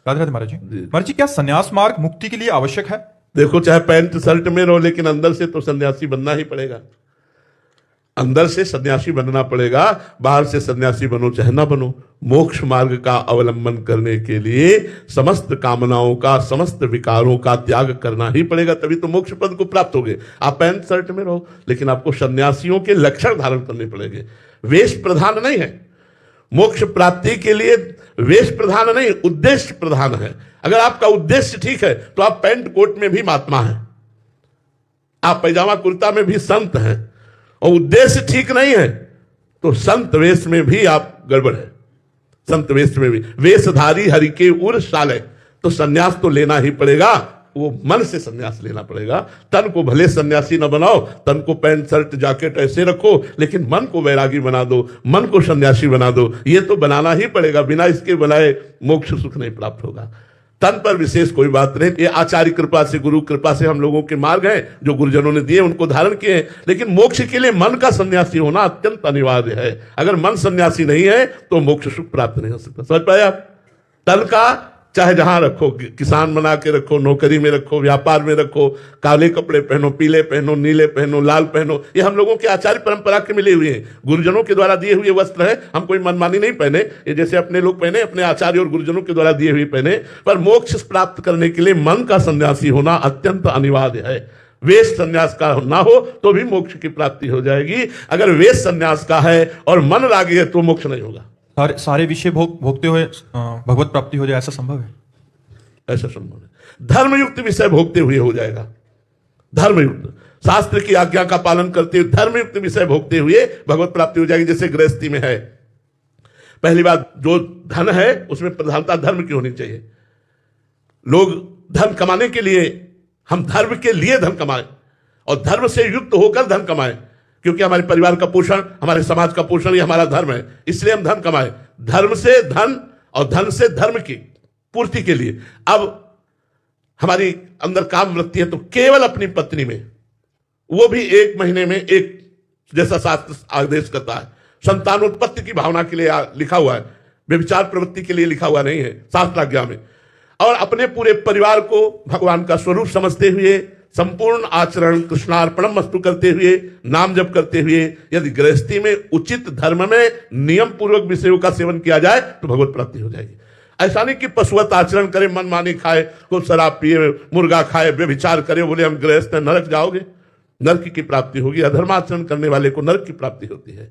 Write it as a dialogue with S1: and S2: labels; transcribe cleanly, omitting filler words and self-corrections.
S1: राधे राधे महाराज जी। महाराज जी, क्या संन्यास मार्ग मुक्ति के लिए आवश्यक है?
S2: देखो, चाहे पैंट शर्ट में रहो, लेकिन अंदर से तो सन्यासी बनना ही पड़ेगा। अंदर से सन्यासी बनना पड़ेगा, बाहर से सन्यासी बनो चाहे ना बनो। मोक्ष मार्ग का अवलंबन करने के लिए समस्त कामनाओं का, समस्त विकारों का त्याग करना ही पड़ेगा, तभी तो मोक्ष पद को प्राप्त होगे। आप पैंट शर्ट में रहो, लेकिन आपको सन्यासियों के लक्षण धारण करने पड़ेंगे। वेश प्रधान नहीं है मोक्ष प्राप्ति के लिए, वेश प्रधान नहीं, उद्देश्य प्रधान है। अगर आपका उद्देश्य ठीक है तो आप पैंट कोट में भी महात्मा हैं, आप पैजामा कुर्ता में भी संत हैं, और उद्देश्य ठीक नहीं है तो संत वेश में भी आप गड़बड़ है। संत वेश में भी, वेशधारी हरि के उर साले, तो सन्यास तो लेना ही पड़ेगा। वो मन से सन्यास लेना पड़ेगा। तन को भले सन्यासी न बनाओ, तन को पैंट शर्ट जैकेट ऐसे रखो, लेकिन मन को वैरागी बना दो, मन को सन्यासी बना दो। ये तो बनाना ही पड़ेगा, बिना इसके बनाए मोक्ष सुख नहीं प्राप्त होगा। तन पर विशेष कोई बात नहीं, ये आचार्य कृपा से, गुरु कृपा से हम लोगों के मार्ग हैं जो गुरुजनों ने दिए, उनको धारण किए हैं। लेकिन मोक्ष के लिए मन का सन्यासी होना अत्यंत अनिवार्य है। अगर मन सन्यासी नहीं है तो मोक्ष सुख प्राप्त नहीं हो सकता। समझ पाए आप? तन का चाहे जहां रखो, किसान बना के रखो, नौकरी में रखो, व्यापार में रखो, काले कपड़े पहनो, पीले पहनो, नीले पहनो, लाल पहनो, ये हम लोगों के आचार्य परंपरा के मिले हुए हैं, गुरुजनों के द्वारा दिए हुए वस्त्र है। हम कोई मनमानी नहीं पहने, ये जैसे अपने लोग पहने, अपने आचार्य और गुरुजनों के द्वारा दिए हुए पहने। पर मोक्ष प्राप्त करने के लिए मन का सन्यासी होना अत्यंत अनिवार्य है। वेश संन्यास का ना हो तो भी मोक्ष की प्राप्ति हो जाएगी। अगर वेश संन्यास का है और मन रागी है तो मोक्ष नहीं होगा।
S1: सारे विषय भोगते हुए भगवत प्राप्ति हो जाए, ऐसा संभव है?
S2: ऐसा संभव है। धर्मयुक्त विषय भोगते हुए हो जाएगा। धर्मयुक्त, शास्त्र की आज्ञा का पालन करते हुए धर्मयुक्त विषय भोगते हुए भगवत प्राप्ति हो जाएगी। जैसे गृहस्थी में है, पहली बात, जो धन है उसमें प्रधानता धर्म की होनी चाहिए। लोग धन कमाने के लिए, हम धर्म के लिए धन कमाएं और धर्म से युक्त होकर धन कमाएं, क्योंकि हमारे परिवार का पोषण, हमारे समाज का पोषण ये हमारा धर्म है, इसलिए हम धन कमाएं। धर्म से धन और धन से धर्म की पूर्ति के लिए। अब हमारी अंदर काम वृत्ति है तो केवल अपनी पत्नी में, वो भी 1 महीने में एक, जैसा शास्त्र आदेश करता है, संतानोत्पत्ति की भावना के लिए लिखा हुआ है, व्यभिचार प्रवृत्ति के लिए लिखा हुआ नहीं है शास्त्राज्ञा में। और अपने पूरे परिवार को भगवान का स्वरूप समझते हुए संपूर्ण आचरण कृष्णार्पणम वस्तु करते हुए, नाम जप करते हुए, यदि गृहस्थी में उचित धर्म में नियम पूर्वक विषयों का सेवन किया जाए तो भगवत प्राप्ति हो जाएगी। ऐसा नहीं कि पशुवत आचरण करे, मनमानी खाए, खूब शराब पिए, मुर्गा खाए, व्यभिचार करे, बोले हम गृहस्थ हैं, नरक जाओगे, नरक की प्राप्ति होगी। अधर्माचरण करने वाले को नरक की प्राप्ति होती है।